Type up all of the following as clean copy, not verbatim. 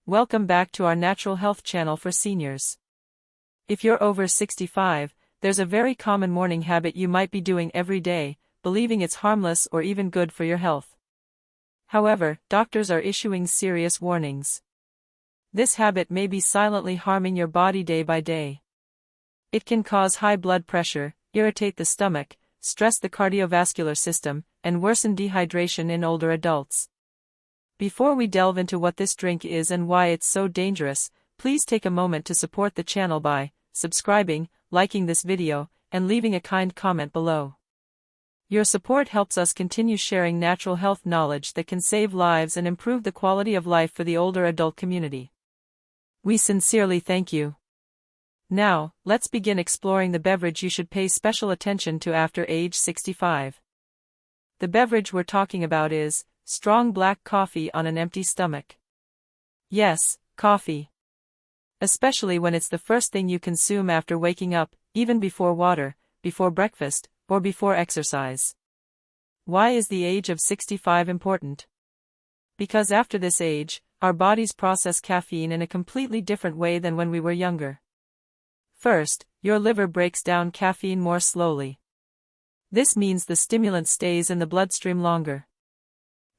Welcome back to our natural health channel for seniors. If you're over 65, there's a very common morning habit you might be doing every day, believing it's harmless or even good for your health. However, doctors are issuing serious warnings. This habit may be silently harming your body day by day. It can cause high blood pressure, irritate the stomach, stress the cardiovascular system, and worsen dehydration in older adults. Before we delve into what this drink is and why it's so dangerous, please take a moment to support the channel by subscribing, liking this video, and leaving a kind comment below. Your support helps us continue sharing natural health knowledge that can save lives and improve the quality of life for the older adult community. We sincerely thank you. Now, let's begin exploring the beverage you should pay special attention to after age 65. The beverage we're talking about is strong black coffee on an empty stomach. Yes, coffee. Especially when it's the first thing you consume after waking up, even before water, before breakfast, or before exercise. Why is the age of 65 important? Because after this age, our bodies process caffeine in a completely different way than when we were younger. First, your liver breaks down caffeine more slowly. This means the stimulant stays in the bloodstream longer.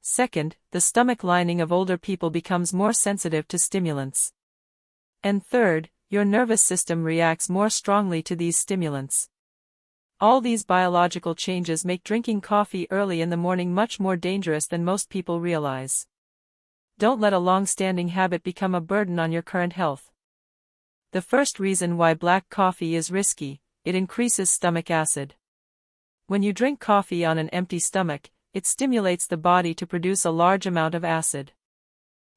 Second, the stomach lining of older people becomes more sensitive to stimulants. And third, your nervous system reacts more strongly to these stimulants. All these biological changes make drinking coffee early in the morning much more dangerous than most people realize. Don't let a long-standing habit become a burden on your current health. The first reason why black coffee is risky: it increases stomach acid. When you drink coffee on an empty stomach, it stimulates the body to produce a large amount of acid.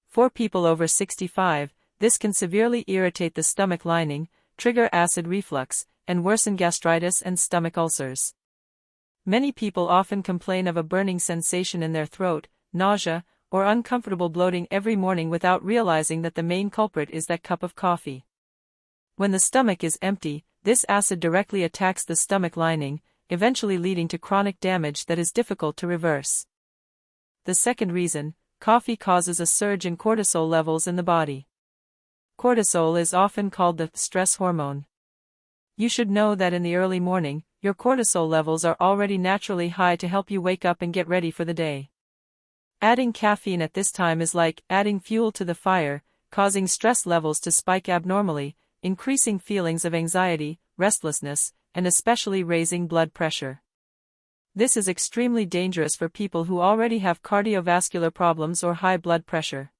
For people over 65, this can severely irritate the stomach lining, trigger acid reflux, and worsen gastritis and stomach ulcers. Many people often complain of a burning sensation in their throat, nausea, or uncomfortable bloating every morning without realizing that the main culprit is that cup of coffee. When the stomach is empty, this acid directly attacks the stomach lining, eventually leading to chronic damage that is difficult to reverse. The second reason: coffee causes a surge in cortisol levels in the body. Cortisol is often called the stress hormone. You should know that in the early morning, your cortisol levels are already naturally high to help you wake up and get ready for the day. Adding caffeine at this time is like adding fuel to the fire, causing stress levels to spike abnormally, increasing feelings of anxiety, restlessness, and especially raising blood pressure. This is extremely dangerous for people who already have cardiovascular problems or high blood pressure.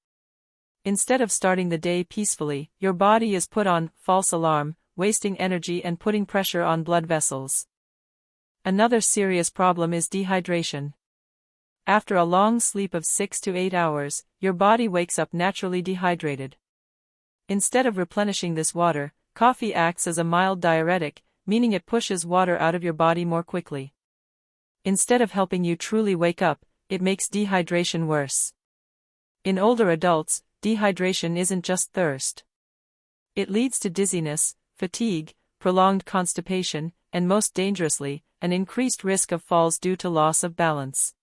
Instead of starting the day peacefully, your body is put on false alarm, wasting energy and putting pressure on blood vessels. Another serious problem is dehydration. After a long sleep of 6 to 8 hours, your body wakes up naturally dehydrated. Instead of replenishing this water, coffee acts as a mild diuretic, meaning it pushes water out of your body more quickly. Instead of helping you truly wake up, it makes dehydration worse. In older adults, dehydration isn't just thirst. It leads to dizziness, fatigue, prolonged constipation, and most dangerously, an increased risk of falls due to loss of balance.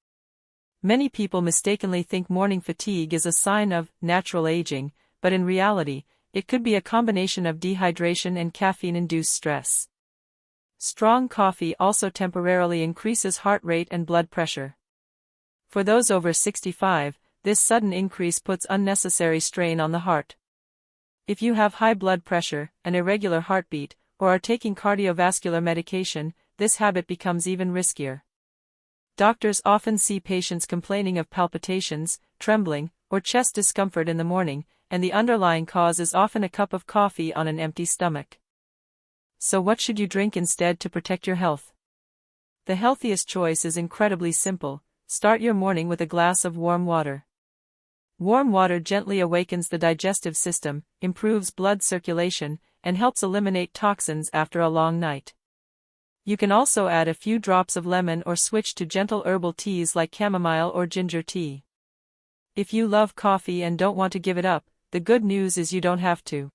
Many people mistakenly think morning fatigue is a sign of natural aging, but in reality, it could be a combination of dehydration and caffeine-induced stress. Strong coffee also temporarily increases heart rate and blood pressure. For those over 65, this sudden increase puts unnecessary strain on the heart. If you have high blood pressure, an irregular heartbeat, or are taking cardiovascular medication, this habit becomes even riskier. Doctors often see patients complaining of palpitations, trembling, or chest discomfort in the morning, and the underlying cause is often a cup of coffee on an empty stomach. So what should you drink instead to protect your health? The healthiest choice is incredibly simple: start your morning with a glass of warm water. Warm water gently awakens the digestive system, improves blood circulation, and helps eliminate toxins after a long night. You can also add a few drops of lemon or switch to gentle herbal teas like chamomile or ginger tea. If you love coffee and don't want to give it up, the good news is you don't have to.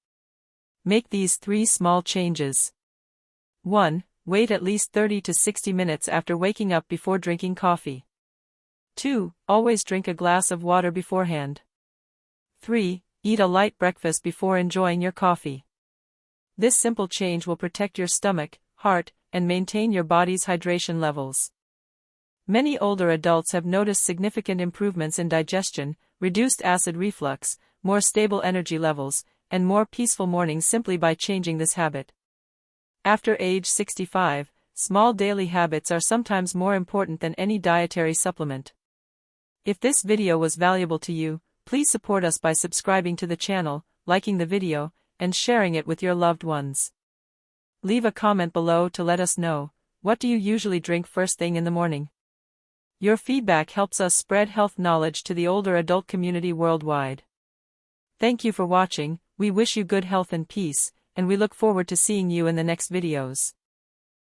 Make these 3 small changes. 1. Wait at least 30 to 60 minutes after waking up before drinking coffee. 2. Always drink a glass of water beforehand. 3. Eat a light breakfast before enjoying your coffee. This simple change will protect your stomach, heart, and maintain your body's hydration levels. Many older adults have noticed significant improvements in digestion, reduced acid reflux, more stable energy levels, and more peaceful mornings simply by changing this habit. After age 65, small daily habits are sometimes more important than any dietary supplement. If this video was valuable to you, please support us by subscribing to the channel, liking the video, and sharing it with your loved ones. Leave a comment below to let us know, what do you usually drink first thing in the morning? Your feedback helps us spread health knowledge to the older adult community worldwide. Thank you for watching, we wish you good health and peace, and we look forward to seeing you in the next videos.